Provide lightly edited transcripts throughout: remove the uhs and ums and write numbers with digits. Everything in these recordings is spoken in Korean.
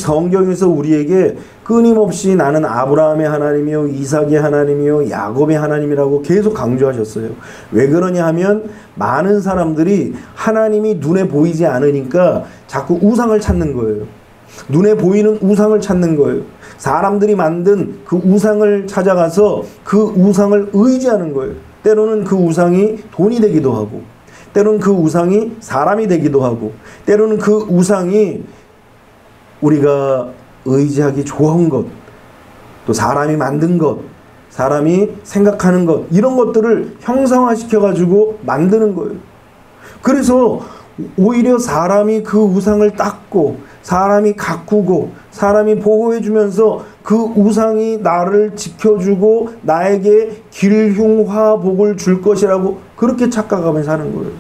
성경에서 우리에게 끊임없이 나는 아브라함의 하나님이요 이삭의 하나님이요 야곱의 하나님이라고 계속 강조하셨어요. 왜 그러냐 하면 많은 사람들이 하나님이 눈에 보이지 않으니까 자꾸 우상을 찾는 거예요. 눈에 보이는 우상을 찾는 거예요. 사람들이 만든 그 우상을 찾아가서 그 우상을 의지하는 거예요. 때로는 그 우상이 돈이 되기도 하고, 때로는 그 우상이 사람이 되기도 하고, 때로는 그 우상이 우리가 의지하기 좋은 것, 또 사람이 만든 것, 사람이 생각하는 것, 이런 것들을 형상화시켜가지고 만드는 거예요. 그래서 오히려 사람이 그 우상을 닦고, 사람이 가꾸고, 사람이 보호해주면서 그 우상이 나를 지켜주고 나에게 길흉화복을 줄 것이라고 그렇게 착각하며 사는 거예요.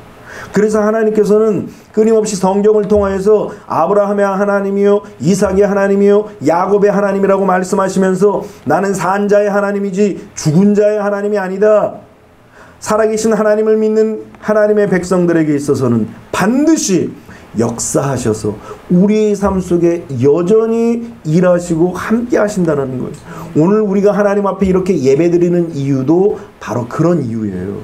그래서 하나님께서는 끊임없이 성경을 통하여서 아브라함의 하나님이요 이삭의 하나님이요 야곱의 하나님이라고 말씀하시면서 나는 산 자의 하나님이지 죽은 자의 하나님이 아니다. 살아계신 하나님을 믿는 하나님의 백성들에게 있어서는 반드시 역사하셔서 우리의 삶 속에 여전히 일하시고 함께 하신다는 거예요. 오늘 우리가 하나님 앞에 이렇게 예배드리는 이유도 바로 그런 이유예요.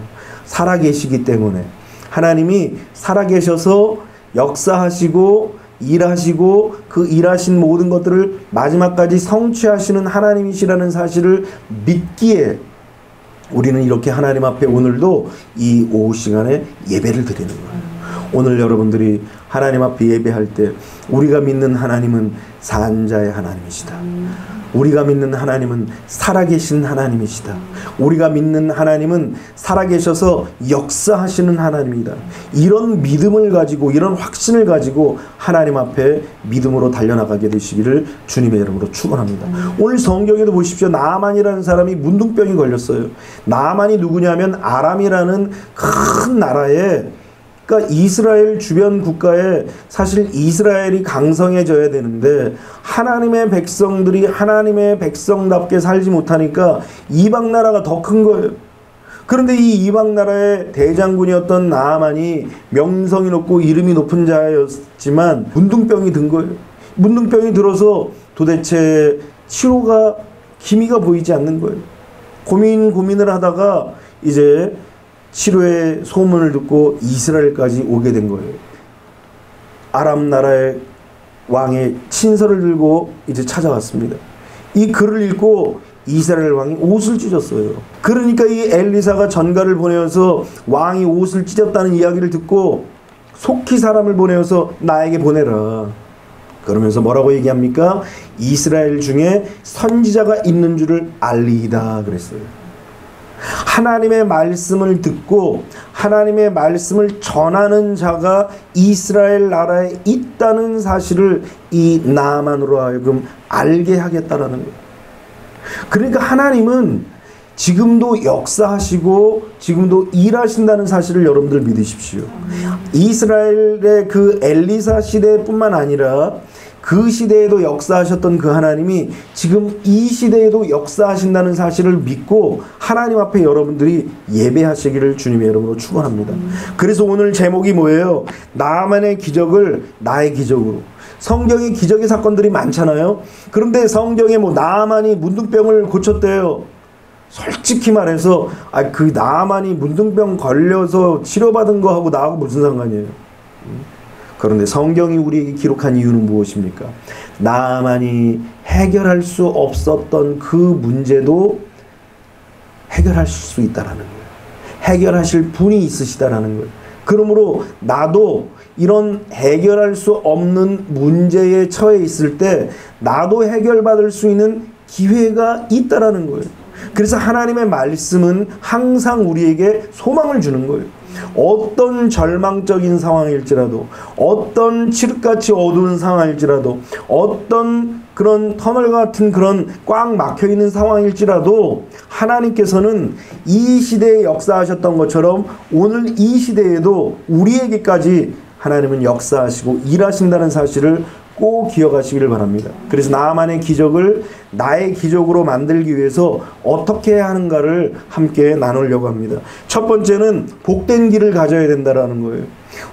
살아계시기 때문에. 하나님이 살아계셔서 역사하시고 일하시고 그 일하신 모든 것들을 마지막까지 성취하시는 하나님이시라는 사실을 믿기에 우리는 이렇게 하나님 앞에 오늘도 이 오후 시간에 예배를 드리는 거예요. 오늘 여러분들이 하나님 앞에 예배할 때 우리가 믿는 하나님은 산자의 하나님이시다. 우리가 믿는 하나님은 살아계신 하나님이시다. 우리가 믿는 하나님은 살아계셔서 역사하시는 하나님이다. 이런 믿음을 가지고 이런 확신을 가지고 하나님 앞에 믿음으로 달려나가게 되시기를 주님의 이름으로 축원합니다. 오늘 성경에도 보십시오. 나아만이라는 사람이 문둥병이 걸렸어요. 나아만이 누구냐면 아람이라는 큰 나라에, 그러니까 이스라엘 주변 국가에 사실 이스라엘이 강성해져야 되는데 하나님의 백성들이 하나님의 백성답게 살지 못하니까 이방 나라가 더 큰 거예요. 그런데 이 이방 나라의 대장군이었던 나아만이 명성이 높고 이름이 높은 자였지만 문둥병이 든 거예요. 문둥병이 들어서 도대체 치료가 기미가 보이지 않는 거예요. 고민을 하다가 이제 치료의 소문을 듣고 이스라엘까지 오게 된 거예요. 아람 나라의 왕의 친서를 들고 이제 찾아왔습니다. 이 글을 읽고 이스라엘 왕이 옷을 찢었어요. 그러니까 이 엘리사가 전가를 보내어서 왕이 옷을 찢었다는 이야기를 듣고 속히 사람을 보내어서 나에게 보내라. 그러면서 뭐라고 얘기합니까? 이스라엘 중에 선지자가 있는 줄을 알리이다 그랬어요. 하나님의 말씀을 듣고 하나님의 말씀을 전하는 자가 이스라엘 나라에 있다는 사실을 이 나아만으로 하여금 알게 하겠다라는 거예요. 그러니까 하나님은 지금도 역사하시고 지금도 일하신다는 사실을 여러분들 믿으십시오. 이스라엘의 그 엘리사 시대뿐만 아니라 그 시대에도 역사하셨던 그 하나님이 지금 이 시대에도 역사하신다는 사실을 믿고 하나님 앞에 여러분들이 예배하시기를 주님의 이름으로 축원합니다. 그래서 오늘 제목이 뭐예요? 나만의 기적을 나의 기적으로. 성경에 기적의 사건들이 많잖아요. 그런데 성경에 뭐 나만이 문둥병을 고쳤대요. 솔직히 말해서 그 나만이 문둥병 걸려서 치료받은 거하고 나하고 무슨 상관이에요? 그런데 성경이 우리에게 기록한 이유는 무엇입니까? 나만이 해결할 수 없었던 그 문제도 해결하실 수 있다라는 거예요. 해결하실 분이 있으시다라는 거예요. 그러므로 나도 이런 해결할 수 없는 문제에 처해 있을 때 나도 해결받을 수 있는 기회가 있다라는 거예요. 그래서 하나님의 말씀은 항상 우리에게 소망을 주는 거예요. 어떤 절망적인 상황일지라도, 어떤 칠흑같이 어두운 상황일지라도, 어떤 그런 터널 같은 그런 꽉 막혀있는 상황일지라도 하나님께서는 이 시대에 역사하셨던 것처럼 오늘 이 시대에도 우리에게까지 하나님은 역사하시고 일하신다는 사실을 꼭 기억하시기를 바랍니다. 그래서 나만의 기적을 나의 기적으로 만들기 위해서 어떻게 해야 하는가를 함께 나누려고 합니다. 첫 번째는 복된 귀를 가져야 된다는 거예요.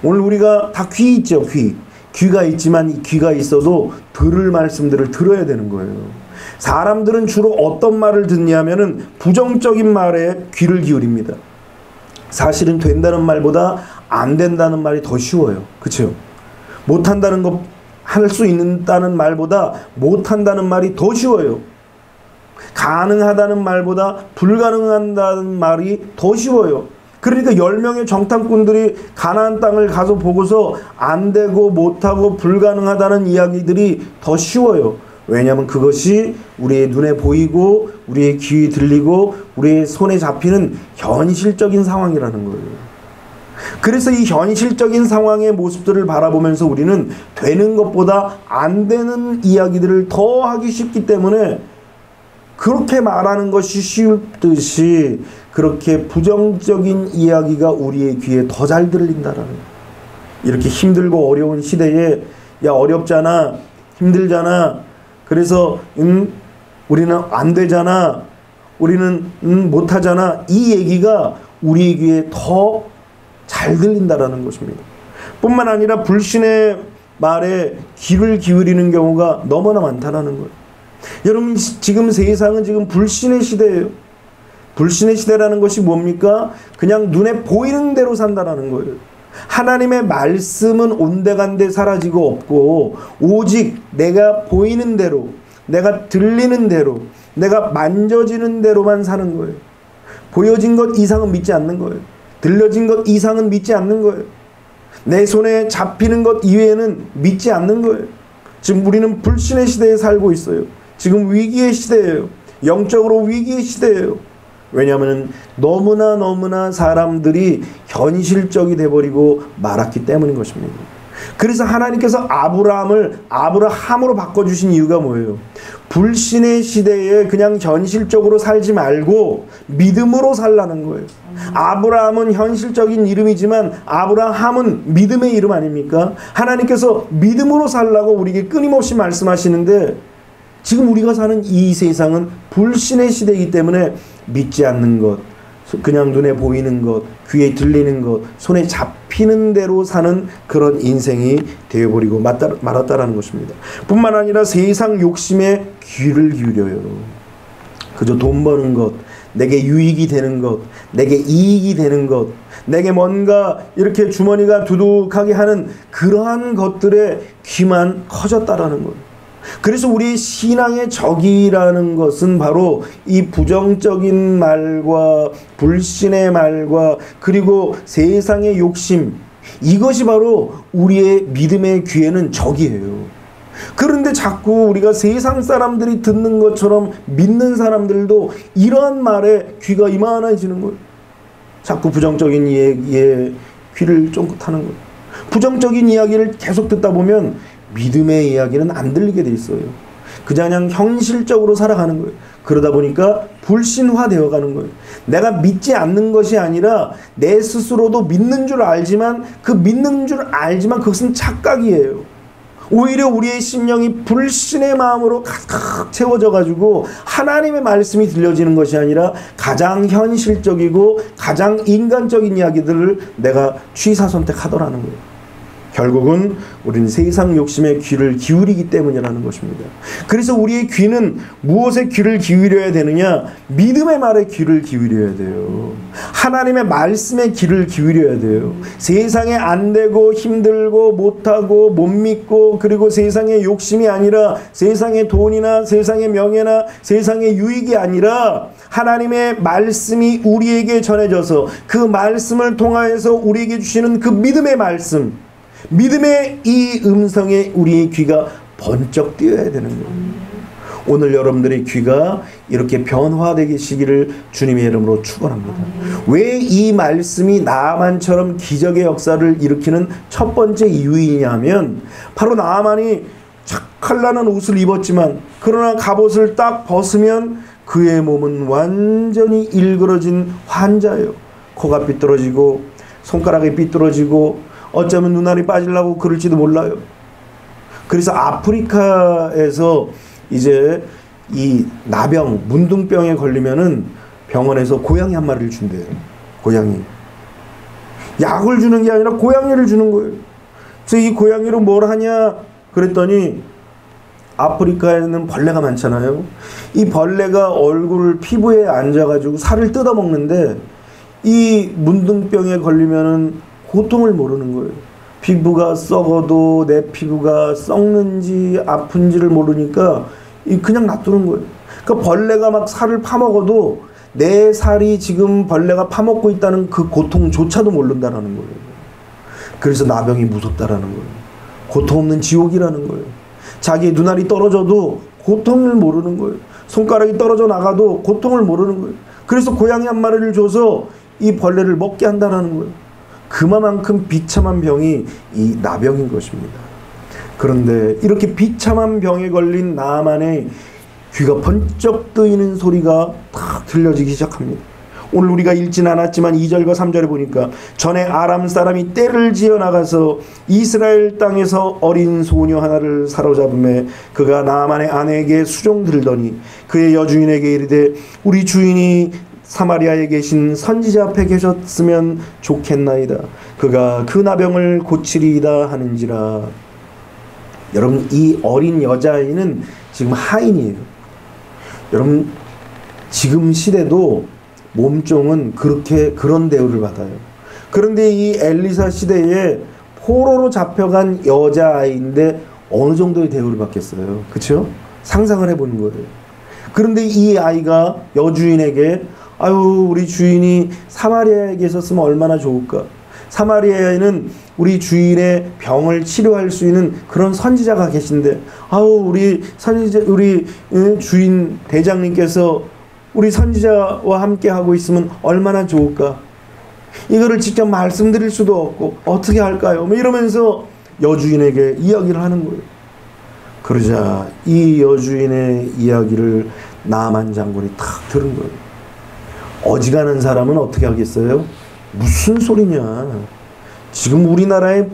오늘 우리가 다 귀 있죠. 귀. 귀가 있지만 이 귀가 있어도 들을 말씀들을 들어야 되는 거예요. 사람들은 주로 어떤 말을 듣냐면은 부정적인 말에 귀를 기울입니다. 사실은 된다는 말보다 안 된다는 말이 더 쉬워요. 그렇죠? 못한다는 것, 할 수 있다는 말보다 못한다는 말이 더 쉬워요. 가능하다는 말보다 불가능하다는 말이 더 쉬워요. 그러니까 10명의 정탐꾼들이 가나안 땅을 가서 보고서 안 되고 못하고 불가능하다는 이야기들이 더 쉬워요. 왜냐하면 그것이 우리의 눈에 보이고 우리의 귀에 들리고 우리의 손에 잡히는 현실적인 상황이라는 거예요. 그래서 이 현실적인 상황의 모습들을 바라보면서 우리는 되는 것보다 안 되는 이야기들을 더 하기 쉽기 때문에 그렇게 말하는 것이 쉬울 듯이 그렇게 부정적인 이야기가 우리의 귀에 더 잘 들린다라는 거예요. 이렇게 힘들고 어려운 시대에 야 어렵잖아, 힘들잖아, 그래서 우리는 안 되잖아, 우리는 못하잖아, 이 얘기가 우리의 귀에 더 잘 들린다라는 것입니다. 뿐만 아니라 불신의 말에 귀를 기울이는 경우가 너무나 많다라는 거예요. 여러분 지금 세상은 지금 불신의 시대예요. 불신의 시대라는 것이 뭡니까? 그냥 눈에 보이는 대로 산다라는 거예요. 하나님의 말씀은 온데간데 사라지고 없고 오직 내가 보이는 대로, 내가 들리는 대로, 내가 만져지는 대로만 사는 거예요. 보여진 것 이상은 믿지 않는 거예요. 들려진 것 이상은 믿지 않는 거예요. 내 손에 잡히는 것 이외에는 믿지 않는 거예요. 지금 우리는 불신의 시대에 살고 있어요. 지금 위기의 시대예요. 영적으로 위기의 시대예요. 왜냐하면 너무나 사람들이 현실적이 돼버리고 말았기 때문인 것입니다. 그래서 하나님께서 아브라함을 아브라함으로 바꿔주신 이유가 뭐예요? 불신의 시대에 그냥 현실적으로 살지 말고 믿음으로 살라는 거예요. 아브라함은 현실적인 이름이지만 아브라함은 믿음의 이름 아닙니까? 하나님께서 믿음으로 살라고 우리에게 끊임없이 말씀하시는데 지금 우리가 사는 이 세상은 불신의 시대이기 때문에 믿지 않는 것, 그냥 눈에 보이는 것, 귀에 들리는 것, 손에 잡히는 대로 사는 그런 인생이 되어버리고 말았다라는 것입니다. 뿐만 아니라 세상 욕심에 귀를 기울여요. 그저 돈 버는 것, 내게 유익이 되는 것, 내게 이익이 되는 것, 내게 뭔가 이렇게 주머니가 두둑하게 하는 그러한 것들에 귀만 커졌다라는 거예요. 그래서 우리 신앙의 적이라는 것은 바로 이 부정적인 말과 불신의 말과 그리고 세상의 욕심, 이것이 바로 우리의 믿음의 귀에는 적이에요. 그런데 자꾸 우리가 세상 사람들이 듣는 것처럼 믿는 사람들도 이러한 말에 귀가 이만해지는 거예요. 자꾸 부정적인 이야기에 귀를 쫑긋하는 거예요. 부정적인 이야기를 계속 듣다 보면 믿음의 이야기는 안 들리게 돼 있어요. 그냥 현실적으로 살아가는 거예요. 그러다 보니까 불신화되어 가는 거예요. 내가 믿지 않는 것이 아니라 내 스스로도 믿는 줄 알지만 그것은 착각이에요. 오히려 우리의 심령이 불신의 마음으로 가득 채워져 가지고 하나님의 말씀이 들려지는 것이 아니라 가장 현실적이고 가장 인간적인 이야기들을 내가 취사선택하더라는 거예요. 결국은 우리는 세상 욕심에 귀를 기울이기 때문이라는 것입니다. 그래서 우리의 귀는 무엇에 귀를 기울여야 되느냐? 믿음의 말에 귀를 기울여야 돼요. 하나님의 말씀에 귀를 기울여야 돼요. 세상에 안 되고 힘들고 못하고 못 믿고 그리고 세상의 욕심이 아니라 세상의 돈이나 세상의 명예나 세상의 유익이 아니라 하나님의 말씀이 우리에게 전해져서 그 말씀을 통하여서 우리에게 주시는 그 믿음의 말씀, 믿음의 이 음성에 우리의 귀가 번쩍 뛰어야 되는 거예요. 오늘 여러분들의 귀가 이렇게 변화되시기를 주님의 이름으로 축원합니다. 왜 이 말씀이 나아만처럼 기적의 역사를 일으키는 첫 번째 이유이냐면 바로 나아만이 착칼라는 옷을 입었지만 그러나 갑옷을 딱 벗으면 그의 몸은 완전히 일그러진 환자예요. 코가 삐뚤어지고 손가락이 삐뚤어지고 어쩌면 눈알이 빠지려고 그럴지도 몰라요. 그래서 아프리카에서 이제 이 나병, 문둥병에 걸리면은 병원에서 고양이 한 마리를 준대요. 고양이. 약을 주는 게 아니라 고양이를 주는 거예요. 그래서 이 고양이로 뭘 하냐 그랬더니 아프리카에는 벌레가 많잖아요. 이 벌레가 얼굴 피부에 앉아가지고 살을 뜯어먹는데 이 문둥병에 걸리면은 고통을 모르는 거예요. 피부가 썩어도 내 피부가 썩는지 아픈지를 모르니까 그냥 놔두는 거예요. 그러니까 벌레가 막 살을 파먹어도 내 살이 지금 벌레가 파먹고 있다는 그 고통조차도 모른다라는 거예요. 그래서 나병이 무섭다라는 거예요. 고통 없는 지옥이라는 거예요. 자기 눈알이 떨어져도 고통을 모르는 거예요. 손가락이 떨어져 나가도 고통을 모르는 거예요. 그래서 고양이 한 마리를 줘서 이 벌레를 먹게 한다라는 거예요. 그만큼 비참한 병이 이 나병인 것입니다. 그런데 이렇게 비참한 병에 걸린 나아만의 귀가 번쩍 뜨이는 소리가 탁 들려지기 시작합니다. 오늘 우리가 읽진 않았지만 2절과 3절에 보니까 전에 아람 사람이 떼를 지어 나가서 이스라엘 땅에서 어린 소녀 하나를 사로잡음에 그가 나아만의 아내에게 수종들더니 그의 여주인에게 이르되 우리 주인이 사마리아에 계신 선지자 앞에 계셨으면 좋겠나이다. 그가 그 나병을 고치리이다 하는지라. 여러분, 이 어린 여자아이는 지금 하인이에요. 여러분, 지금 시대도 몸종은 그런 대우를 받아요. 그런데 이 엘리사 시대에 포로로 잡혀간 여자아이인데 어느 정도의 대우를 받겠어요. 그렇죠? 상상을 해보는 거예요. 그런데 이 아이가 여주인에게 아유, 우리 주인이 사마리아에 계셨으면 얼마나 좋을까. 사마리아에는 우리 주인의 병을 치료할 수 있는 그런 선지자가 계신데 아우, 우리 주인 대장님께서 우리 선지자와 함께 하고 있으면 얼마나 좋을까. 이거를 직접 말씀드릴 수도 없고 어떻게 할까요? 뭐 이러면서 여주인에게 이야기를 하는 거예요. 그러자 이 여주인의 이야기를 나만 장군이 탁 들은 거예요. 어지간한 사람은 어떻게 하겠어요? 무슨 소리냐. 지금 우리나라의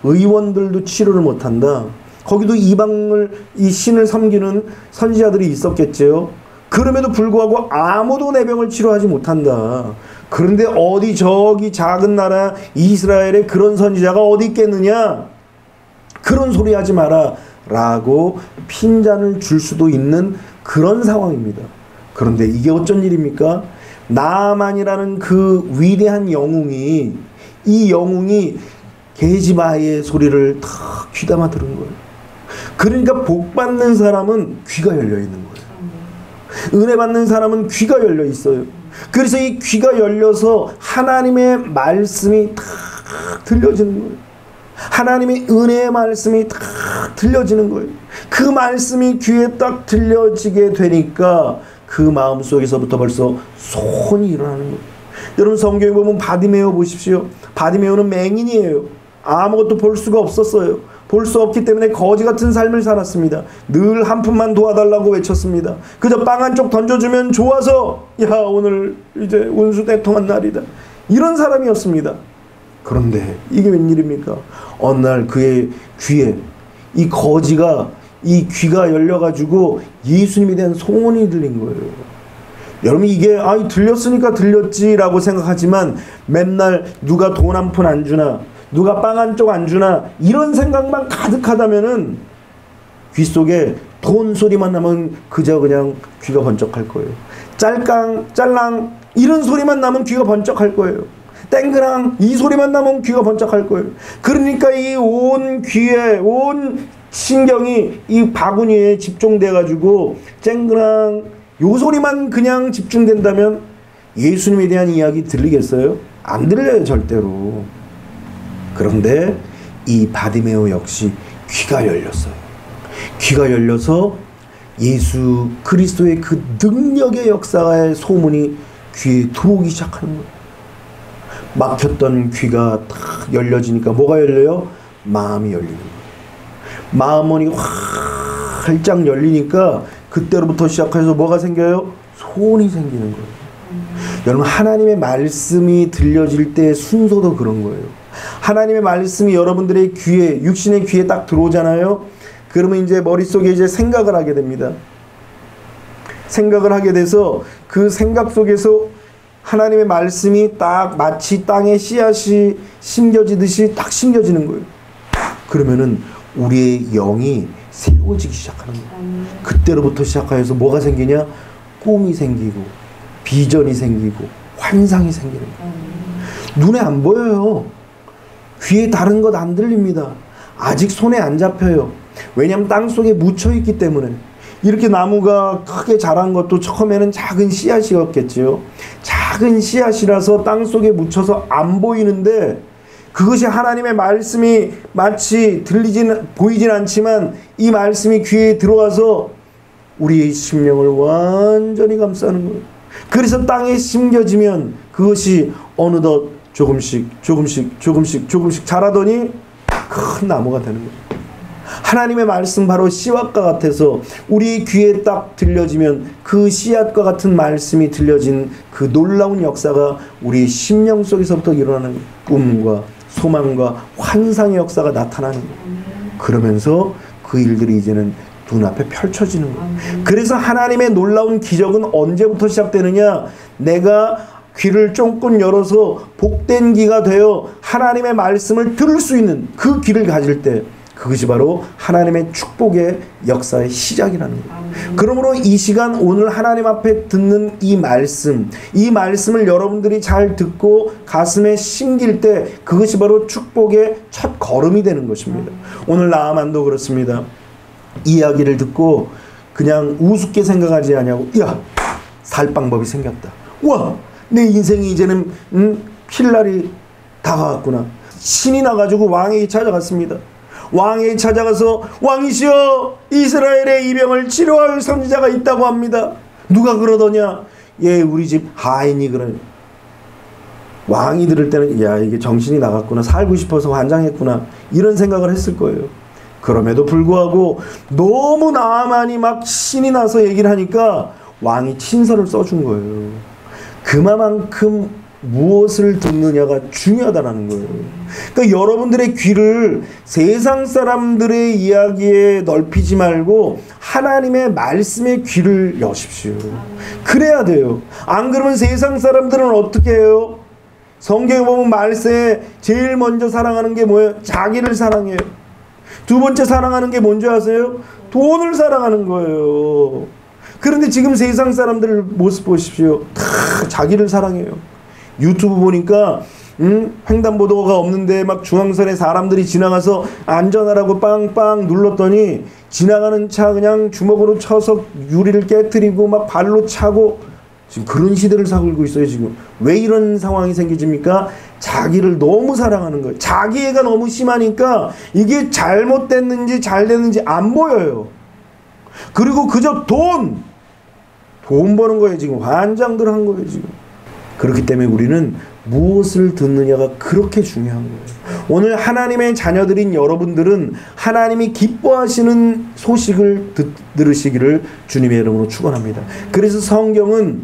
의원들도 치료를 못한다. 거기도 이 신을 섬기는 선지자들이 있었겠죠. 그럼에도 불구하고 아무도 내 병을 치료하지 못한다. 그런데 어디 저기 작은 나라 이스라엘에 그런 선지자가 어디 있겠느냐. 그런 소리 하지 마라 라고 핀잔을 줄 수도 있는 그런 상황입니다. 그런데 이게 어쩐 일입니까? 나아만이라는 그 위대한 영웅이 이 영웅이 게지바의 소리를 다 귀담아 들은 거예요. 그러니까 복 받는 사람은 귀가 열려 있는 거예요. 은혜 받는 사람은 귀가 열려 있어요. 그래서 이 귀가 열려서 하나님의 말씀이 다 들려지는 거예요. 하나님의 은혜의 말씀이 다 들려지는 거예요. 그 말씀이 귀에 딱 들려지게 되니까 그 마음 속에서부터 벌써 소원이 일어나는 거예요. 여러분, 성경에 보면 바디메오 보십시오. 바디메오는 맹인이에요. 아무것도 볼 수가 없었어요. 볼 수 없기 때문에 거지 같은 삶을 살았습니다. 늘 한 푼만 도와달라고 외쳤습니다. 그저 빵 한 쪽 던져주면 좋아서 야, 오늘 이제 운수대통한 날이다. 이런 사람이었습니다. 그런데 이게 웬일입니까? 어느 날 그의 귀에 이 거지가 이 귀가 열려가지고 예수님에 대한 소원이 들린 거예요. 여러분, 이게 들렸으니까 들렸지라고 생각하지만 맨날 누가 돈 한 푼 안 주나, 누가 빵 한 쪽 안 주나, 이런 생각만 가득하다면은 귀 속에 돈 소리만 나면 그저 그냥 귀가 번쩍할 거예요. 짤깡, 짤랑 이런 소리만 나면 귀가 번쩍할 거예요. 땡그랑 이 소리만 나면 귀가 번쩍할 거예요. 그러니까 이 온 귀에 온 신경이 이 바구니에 집중돼가지고 쨍그랑 요 소리만 그냥 집중된다면 예수님에 대한 이야기 들리겠어요? 안 들려요, 절대로. 그런데 이 바디메오 역시 귀가 열렸어요. 귀가 열려서 예수 그리스도의 그 능력의 역사의 소문이 귀에 들어오기 시작하는 거예요. 막혔던 귀가 탁 열려지니까 뭐가 열려요? 마음이 열리는 거예요. 마음문이 활짝 열리니까 그때로부터 시작해서 뭐가 생겨요? 소원이 생기는 거예요. 여러분, 하나님의 말씀이 들려질 때 순서도 그런 거예요. 하나님의 말씀이 여러분들의 귀에, 육신의 귀에 딱 들어오잖아요. 그러면 이제 머릿속에 이제 생각을 하게 됩니다. 생각을 하게 돼서 그 생각 속에서 하나님의 말씀이 딱 마치 땅에 씨앗이 심겨지듯이 딱 심겨지는 거예요. 그러면은 우리의 영이 새로워지기 시작하는 거예요. 그때로부터 시작하여서 뭐가 생기냐? 꿈이 생기고 비전이 생기고 환상이 생기는 거예요. 눈에 안 보여요. 귀에 다른 것 안 들립니다. 아직 손에 안 잡혀요. 왜냐하면 땅속에 묻혀있기 때문에. 이렇게 나무가 크게 자란 것도 처음에는 작은 씨앗이었겠지요. 작은 씨앗이라서 땅속에 묻혀서 안 보이는데, 그것이 하나님의 말씀이 마치 보이진 않지만 이 말씀이 귀에 들어와서 우리의 심령을 완전히 감싸는 거예요. 그래서 땅에 심겨지면 그것이 어느덧 조금씩 자라더니 큰 나무가 되는 거예요. 하나님의 말씀 바로 씨앗과 같아서 우리 귀에 딱 들려지면 그 씨앗과 같은 말씀이 들려진 그 놀라운 역사가 우리 심령 속에서부터 일어나는 꿈과 소망과 환상의 역사가 나타나는 거예요. 그러면서 그 일들이 이제는 눈앞에 펼쳐지는 거예요. 그래서 하나님의 놀라운 기적은 언제부터 시작되느냐? 내가 귀를 쫑긋 열어서 복된 귀가 되어 하나님의 말씀을 들을 수 있는 그 귀를 가질 때, 그것이 바로 하나님의 축복의 역사의 시작이라는 거예요. 그러므로 이 시간 오늘 하나님 앞에 듣는 이 말씀을 여러분들이 잘 듣고 가슴에 심길 때 그것이 바로 축복의 첫 걸음이 되는 것입니다. 오늘 나아만도 그렇습니다. 이야기를 듣고 그냥 우습게 생각하지 않냐고, 야, 살 방법이 생겼다. 와, 내 인생이 이제는 필 날이 다가왔구나. 신이 나가지고 왕에게 찾아갔습니다. 왕에게 찾아가서, 왕이시여, 이스라엘의 이 병을 치료할 선지자가 있다고 합니다. 누가 그러더냐? 예, 우리 집 하인이 그러네. 왕이 들을 때는, 야, 이게 정신이 나갔구나, 살고 싶어서 환장했구나, 이런 생각을 했을 거예요. 그럼에도 불구하고 너무 나아만이 막 신이 나서 얘기를 하니까 왕이 친서를 써준 거예요. 그만큼 무엇을 듣느냐가 중요하다는 거예요. 그러니까 여러분들의 귀를 세상 사람들의 이야기에 넓히지 말고 하나님의 말씀에 귀를 여십시오. 그래야 돼요. 안 그러면 세상 사람들은 어떻게 해요? 성경에 보면 말세에 제일 먼저 사랑하는 게 뭐예요? 자기를 사랑해요. 두 번째 사랑하는 게 뭔지 아세요? 돈을 사랑하는 거예요. 그런데 지금 세상 사람들 모습 보십시오. 다 자기를 사랑해요. 유튜브 보니까 횡단보도가 없는데 막 중앙선에 사람들이 지나가서 안전하라고 빵빵 눌렀더니 지나가는 차 그냥 주먹으로 쳐서 유리를 깨트리고 막 발로 차고, 지금 그런 시대를 살고 있어요. 지금 왜 이런 상황이 생기집니까? 자기를 너무 사랑하는 거예요. 자기애가 너무 심하니까 이게 잘못됐는지 잘 됐는지 안 보여요. 그리고 그저 돈 버는 거예요. 지금 환장들 한 거예요. 지금. 그렇기 때문에 우리는 무엇을 듣느냐가 그렇게 중요한 거예요. 오늘 하나님의 자녀들인 여러분들은 하나님이 기뻐하시는 소식을 들으시기를 주님의 이름으로 축원합니다. 그래서 성경은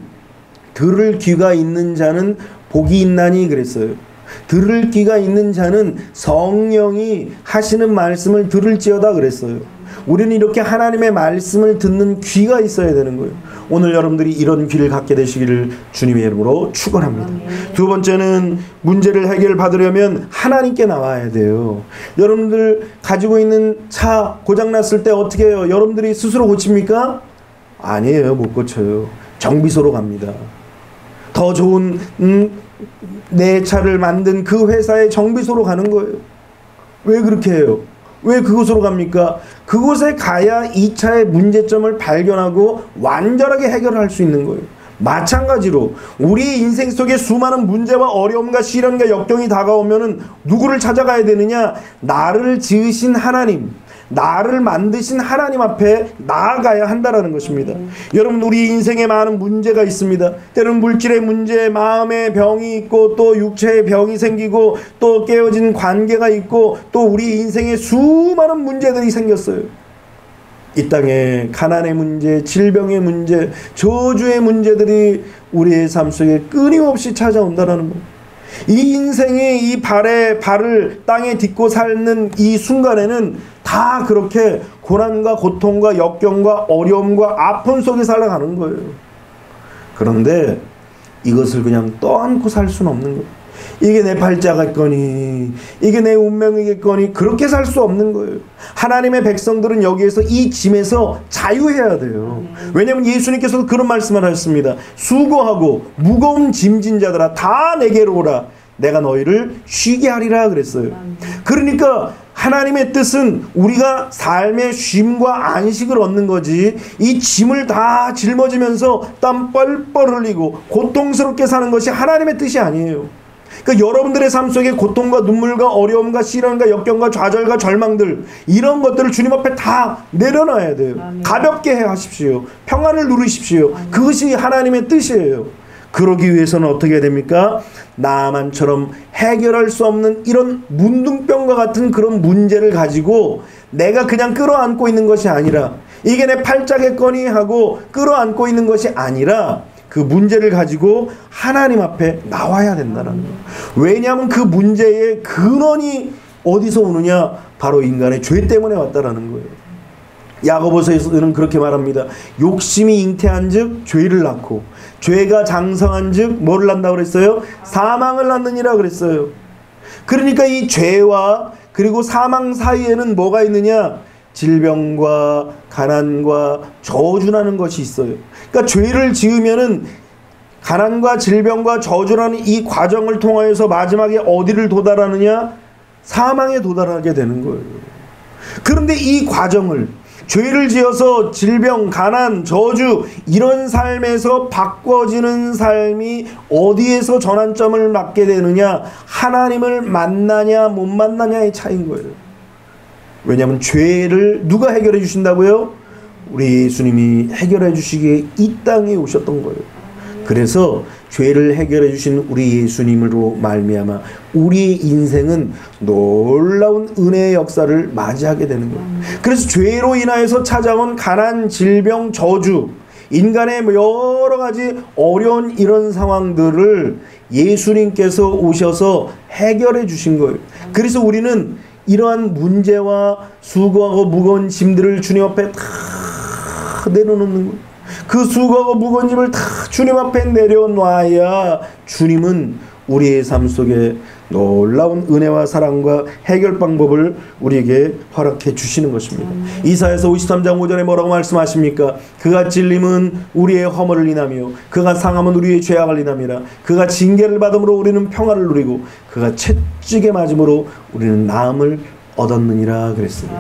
들을 귀가 있는 자는 복이 있나니 그랬어요. 들을 귀가 있는 자는 성령이 하시는 말씀을 들을지어다 그랬어요. 우리는 이렇게 하나님의 말씀을 듣는 귀가 있어야 되는 거예요. 오늘 여러분들이 이런 귀를 갖게 되시기를 주님의 이름으로 축원합니다. 두 번째는 문제를 해결받으려면 하나님께 나와야 돼요. 여러분들 가지고 있는 차 고장났을 때 어떻게 해요? 여러분들이 스스로 고칩니까? 아니에요. 못 고쳐요. 정비소로 갑니다. 더 좋은 내 차를 만든 그 회사의 정비소로 가는 거예요. 왜 그렇게 해요? 왜 그곳으로 갑니까? 그곳에 가야 이 차의 문제점을 발견하고 완전하게 해결할 수 있는 거예요. 마찬가지로 우리 인생 속에 수많은 문제와 어려움과 시련과 역경이 다가오면은 누구를 찾아가야 되느냐? 나를 지으신 하나님, 나를 만드신 하나님 앞에 나아가야 한다라는 것입니다. 여러분, 우리 인생에 많은 문제가 있습니다. 때로는 물질의 문제, 마음의 병이 있고 또 육체의 병이 생기고 또 깨어진 관계가 있고 또 우리 인생에 수많은 문제들이 생겼어요. 이 땅에 가난의 문제, 질병의 문제, 저주의 문제들이 우리의 삶 속에 끊임없이 찾아온다는 거예요. 이 인생의 이 발을 땅에 딛고 사는 이 순간에는 다 그렇게 고난과 고통과 역경과 어려움과 아픔 속에 살아가는 거예요. 그런데 이것을 그냥 떠안고 살 수는 없는 거예요. 이게 내 팔자겠거니, 이게 내 운명이겠거니, 그렇게 살 수 없는 거예요. 하나님의 백성들은 여기에서 이 짐에서 자유해야 돼요. 왜냐하면 예수님께서도 그런 말씀을 하셨습니다. 수고하고 무거운 짐진 자들아 다 내게로 오라. 내가 너희를 쉬게 하리라 그랬어요. 그러니까 하나님의 뜻은 우리가 삶의 쉼과 안식을 얻는 거지, 이 짐을 다 짊어지면서 땀 뻘뻘 흘리고 고통스럽게 사는 것이 하나님의 뜻이 아니에요. 그러니까 여러분들의 삶 속에 고통과 눈물과 어려움과 시련과 역경과 좌절과 절망들, 이런 것들을 주님 앞에 다 내려놔야 돼요. 가볍게 하십시오. 평안을 누리십시오. 그것이 하나님의 뜻이에요. 그러기 위해서는 어떻게 해야 됩니까? 나만처럼 해결할 수 없는 이런 문둥병과 같은 그런 문제를 가지고 내가 그냥 끌어안고 있는 것이 아니라, 이게 내 팔자겠거니 하고 끌어안고 있는 것이 아니라 그 문제를 가지고 하나님 앞에 나와야 된다는 거예요. 왜냐하면 그 문제의 근원이 어디서 오느냐? 바로 인간의 죄 때문에 왔다라는 거예요. 야고보서에서는 그렇게 말합니다. 욕심이 잉태한 즉 죄를 낳고, 죄가 장성한 즉 뭐를 낳는다고 그랬어요? 사망을 낳느니라 그랬어요. 그러니까 이 죄와 그리고 사망 사이에는 뭐가 있느냐? 질병과 가난과 저주라는 것이 있어요. 그러니까 죄를 지으면은 가난과 질병과 저주라는 이 과정을 통하여서 마지막에 어디를 도달하느냐? 사망에 도달하게 되는 거예요. 그런데 이 과정을, 죄를 지어서 질병, 가난, 저주 이런 삶에서 바꿔지는 삶이 어디에서 전환점을 맞게 되느냐? 하나님을 만나냐 못 만나냐의 차이인 거예요. 왜냐하면 죄를 누가 해결해 주신다고요? 우리 예수님이 해결해 주시기에 이 땅에 오셨던 거예요. 그래서 죄를 해결해 주신 우리 예수님으로 말미암아 우리의 인생은 놀라운 은혜의 역사를 맞이하게 되는 거예요. 그래서 죄로 인하여서 찾아온 가난, 질병, 저주, 인간의 여러 가지 어려운 이런 상황들을 예수님께서 오셔서 해결해 주신 거예요. 그래서 우리는 이러한 문제와 수고하고 무거운 짐들을 주님 앞에 다 내려놓는 거예요. 그 수고하고 무거운 짐을 다 주님 앞에 내려놔야 주님은 우리의 삶 속에 놀라운 은혜와 사랑과 해결 방법을 우리에게 허락해 주시는 것입니다. 이사야서 53장 5절에 뭐라고 말씀하십니까? 그가 찔림은 우리의 허물을 인하며 그가 상함은 우리의 죄악을 인함이라. 그가 징계를 받음으로 우리는 평화를 누리고 그가 채찍에 맞음으로 우리는 나음을 얻었느니라 그랬어요.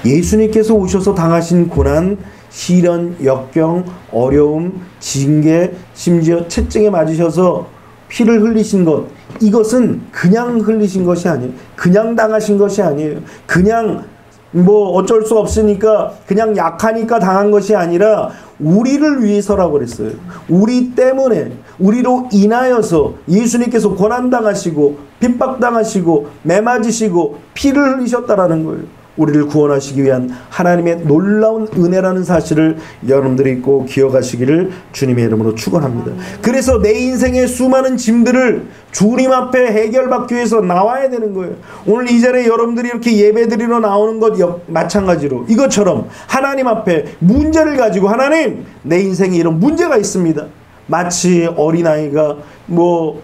예수님께서 오셔서 당하신 고난, 시련, 역경, 어려움, 징계, 심지어 채찍에 맞으셔서 피를 흘리신 것, 이것은 그냥 흘리신 것이 아니에요. 그냥 당하신 것이 아니에요. 그냥 뭐 어쩔 수 없으니까 그냥 약하니까 당한 것이 아니라 우리를 위해서라고 그랬어요. 우리 때문에, 우리로 인하여서 예수님께서 고난당하시고 핍박당하시고 매맞으시고 피를 흘리셨다라는 거예요. 우리를 구원하시기 위한 하나님의 놀라운 은혜라는 사실을 여러분들이 꼭 기억하시기를 주님의 이름으로 축원합니다. 그래서 내 인생의 수많은 짐들을 주님 앞에 해결받기 위해서 나와야 되는 거예요. 오늘 이 자리에 여러분들이 이렇게 예배드리러 나오는 것 마찬가지로 이것처럼 하나님 앞에 문제를 가지고, 하나님, 내 인생에 이런 문제가 있습니다. 마치 어린아이가 뭐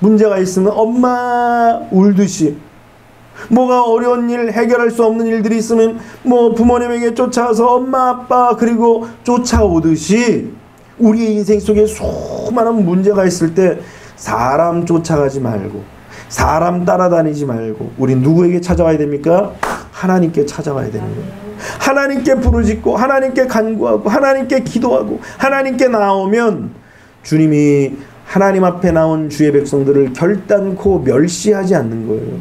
문제가 있으면 엄마 울듯이, 뭐가 어려운 일, 해결할 수 없는 일들이 있으면 뭐 부모님에게 쫓아와서 엄마 아빠 그리고 쫓아오듯이, 우리의 인생 속에 수많은 문제가 있을 때 사람 쫓아가지 말고 사람 따라다니지 말고 우리 누구에게 찾아와야 됩니까? 하나님께 찾아와야 되는 거예요. 하나님께 부르짖고 하나님께 간구하고 하나님께 기도하고 하나님께 나오면 주님이 하나님 앞에 나온 주의 백성들을 결단코 멸시하지 않는 거예요.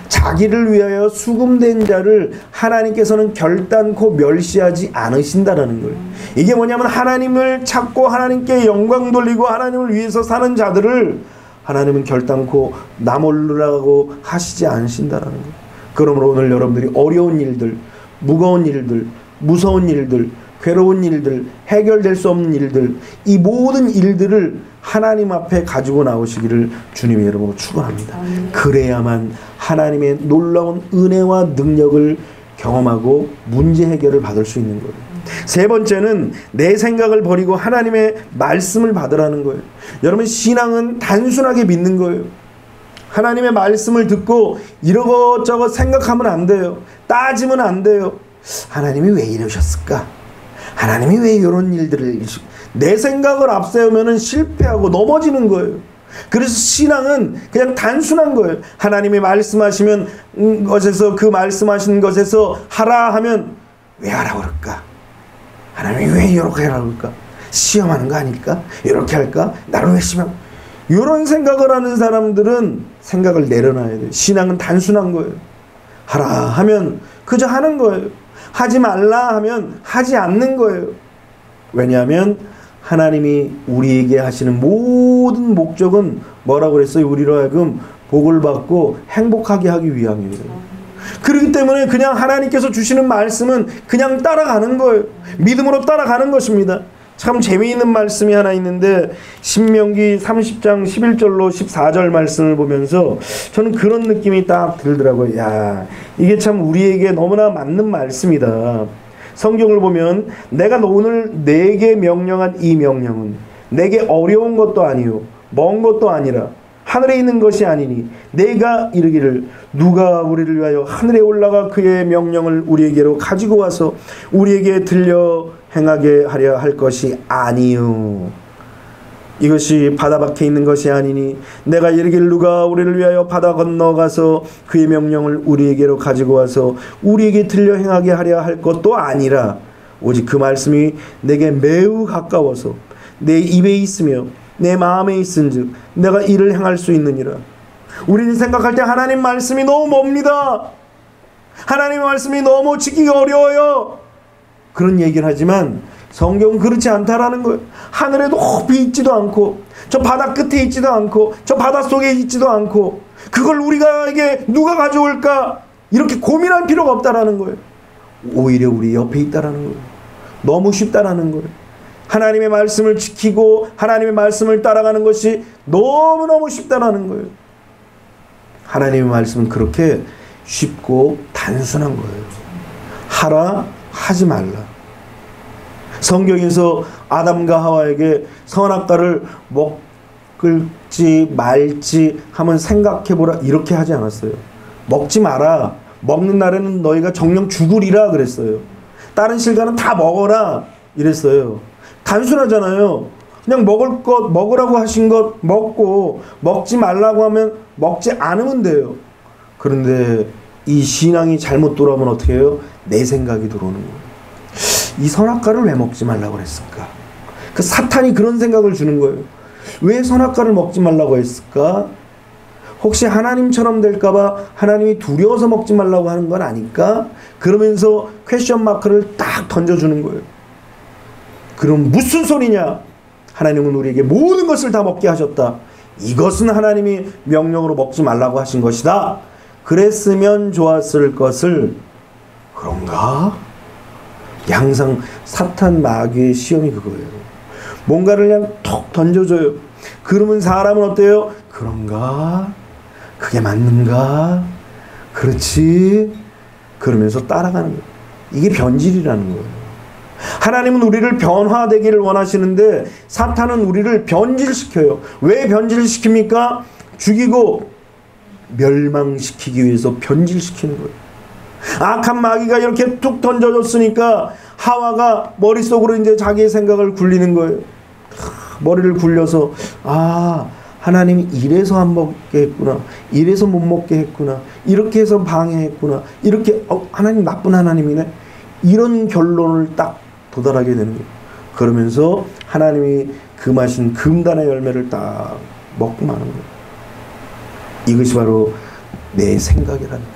자기를 위하여 수금된 자를 하나님께서는 결단코 멸시하지 않으신다라는 거예요. 이게 뭐냐면 하나님을 찾고 하나님께 영광 돌리고 하나님을 위해서 사는 자들을 하나님은 결단코 나몰라고 하시지 않으신다라는 거예요. 그러므로 오늘 여러분들이 어려운 일들, 무거운 일들, 무서운 일들, 괴로운 일들, 해결될 수 없는 일들, 이 모든 일들을 하나님 앞에 가지고 나오시기를 주님의 이름으로 축원합니다. 그래야만 하나님의 놀라운 은혜와 능력을 경험하고 문제 해결을 받을 수 있는 거예요. 세 번째는 내 생각을 버리고 하나님의 말씀을 받으라는 거예요. 여러분, 신앙은 단순하게 믿는 거예요. 하나님의 말씀을 듣고 이러고저것 생각하면 안 돼요. 따지면 안 돼요. 하나님이 왜 이러셨을까? 하나님이 왜 이런 일들을, 내 생각을 앞세우면 실패하고 넘어지는 거예요. 그래서 신앙은 그냥 단순한 거예요. 하나님이 말씀하시면 것에서, 그 말씀하신 것에서 하라 하면 왜 하라고 그럴까? 하나님이 왜 이렇게 하라고 그럴까? 시험하는 거 아닐까? 이렇게 할까? 나를 왜 시험? 이런 생각을 하는 사람들은 생각을 내려놔야 돼요. 신앙은 단순한 거예요. 하라 하면 그저 하는 거예요. 하지 말라 하면 하지 않는 거예요. 왜냐하면 하나님이 우리에게 하시는 모든 목적은 뭐라고 그랬어요? 우리로 하여금 복을 받고 행복하게 하기 위함이에요. 그렇기 때문에 그냥 하나님께서 주시는 말씀은 그냥 따라가는 거예요. 믿음으로 따라가는 것입니다. 참 재미있는 말씀이 하나 있는데, 신명기 30장 11절로 14절 말씀을 보면서 저는 그런 느낌이 딱 들더라고요. 야, 이게 참 우리에게 너무나 맞는 말씀이다. 성경을 보면 내가 오늘 내게 명령한 이 명령은 내게 어려운 것도 아니요 먼 것도 아니라 하늘에 있는 것이 아니니, 내가 이르기를 누가 우리를 위하여 하늘에 올라가 그의 명령을 우리에게로 가지고 와서 우리에게 들려 행하게 하려 할 것이 아니요, 이것이 바다 밖에 있는 것이 아니니, 내가 이르기를 누가 우리를 위하여 바다 건너가서 그의 명령을 우리에게로 가지고 와서 우리에게 들려 행하게 하려 할 것도 아니라, 오직 그 말씀이 내게 매우 가까워서 내 입에 있으며 내 마음에 있은즉 내가 이를 행할 수 있느니라. 우리는 생각할 때 하나님 말씀이 너무 멉니다. 하나님의 말씀이 너무 지키기 어려워요. 그런 얘기를 하지만 성경은 그렇지 않다라는 거예요. 하늘에 높이 있지도 않고 저 바다 끝에 있지도 않고 저 바다 속에 있지도 않고 그걸 우리가에게 누가 가져올까 이렇게 고민할 필요가 없다라는 거예요. 오히려 우리 옆에 있다라는 거예요. 너무 쉽다라는 거예요. 하나님의 말씀을 지키고 하나님의 말씀을 따라가는 것이 너무너무 쉽다라는 거예요. 하나님의 말씀은 그렇게 쉽고 단순한 거예요. 하라, 하지 말라. 성경에서 아담과 하와에게 선악과를 먹을지 말지 한번 생각해보라 이렇게 하지 않았어요. 먹지 마라. 먹는 날에는 너희가 정령 죽으리라 그랬어요. 다른 실과는 다 먹어라 이랬어요. 단순하잖아요. 그냥 먹을 것, 먹으라고 하신 것 먹고 먹지 말라고 하면 먹지 않으면 돼요. 그런데 이 신앙이 잘못 돌아오면 어떻게 해요? 내 생각이 들어오는 거예요. 이 선악과를 왜 먹지 말라고 했을까? 그 사탄이 그런 생각을 주는 거예요. 왜 선악과를 먹지 말라고 했을까? 혹시 하나님처럼 될까봐 하나님이 두려워서 먹지 말라고 하는 건 아닐까? 그러면서 퀘스천 마크를 딱 던져주는 거예요. 그럼 무슨 소리냐? 하나님은 우리에게 모든 것을 다 먹게 하셨다. 이것은 하나님이 명령으로 먹지 말라고 하신 것이다. 그랬으면 좋았을 것을, 그런가? 항상 사탄 마귀의 시험이 그거예요. 뭔가를 그냥 톡 던져줘요. 그러면 사람은 어때요? 그런가? 그게 맞는가? 그렇지? 그러면서 따라가는 거예요. 이게 변질이라는 거예요. 하나님은 우리를 변화되기를 원하시는데 사탄은 우리를 변질시켜요. 왜 변질시킵니까? 죽이고 멸망시키기 위해서 변질시키는 거예요. 악한 마귀가 이렇게 툭 던져줬으니까 하와가 머릿속으로 이제 자기의 생각을 굴리는 거예요. 머리를 굴려서 하나님이 이래서 안 먹게 했구나, 이래서 못 먹게 했구나, 이렇게 해서 방해했구나, 이렇게 하나님 나쁜 하나님이네, 이런 결론을 딱 도달하게 되는 거예요. 그러면서 하나님이 금하신 금단의 열매를 딱 먹고 마는 거예요. 이것이 바로 내 생각이라는 거예요.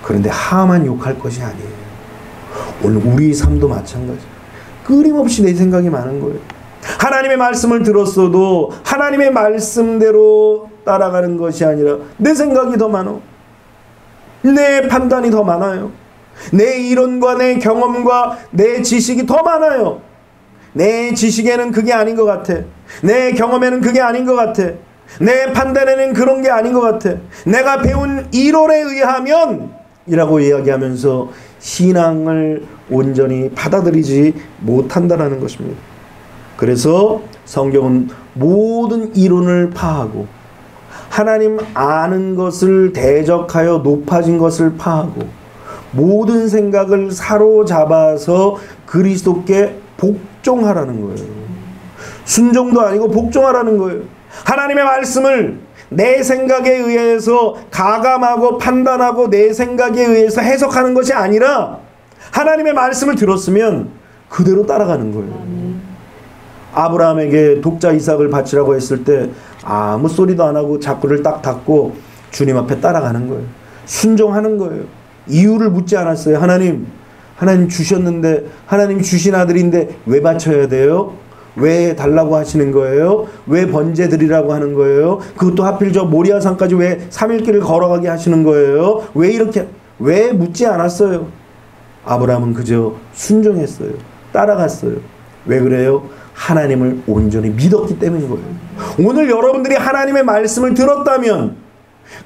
그런데 하만 욕할 것이 아니에요. 오늘 우리 삶도 마찬가지. 끊임없이 내 생각이 많은 거예요. 하나님의 말씀을 들었어도 하나님의 말씀대로 따라가는 것이 아니라 내 생각이 더 많아. 내 판단이 더 많아요. 내 이론과 내 경험과 내 지식이 더 많아요. 내 지식에는 그게 아닌 것 같아. 내 경험에는 그게 아닌 것 같아. 내 판단에는 그런 게 아닌 것 같아. 내가 배운 이론에 의하면 이라고 이야기하면서 신앙을 온전히 받아들이지 못한다는 것입니다. 그래서 성경은 모든 이론을 파하고 하나님 아는 것을 대적하여 높아진 것을 파하고 모든 생각을 사로잡아서 그리스도께 복종하라는 거예요. 순종도 아니고 복종하라는 거예요. 하나님의 말씀을 내 생각에 의해서 가감하고 판단하고 내 생각에 의해서 해석하는 것이 아니라 하나님의 말씀을 들었으면 그대로 따라가는 거예요. 아브라함에게 독자 이삭을 바치라고 했을 때 아무 소리도 안 하고 자꾸를 딱 닫고 주님 앞에 따라가는 거예요. 순종하는 거예요. 이유를 묻지 않았어요. 하나님 주셨는데, 하나님 주신 아들인데 왜 바쳐야 돼요? 왜 달라고 하시는 거예요? 왜 번제 드리라고 하는 거예요? 그것도 하필 저 모리아산까지 왜 3일 길을 걸어가게 하시는 거예요? 왜 묻지 않았어요? 아브라함은 그저 순종했어요. 따라갔어요. 왜 그래요? 하나님을 온전히 믿었기 때문인 거예요. 오늘 여러분들이 하나님의 말씀을 들었다면,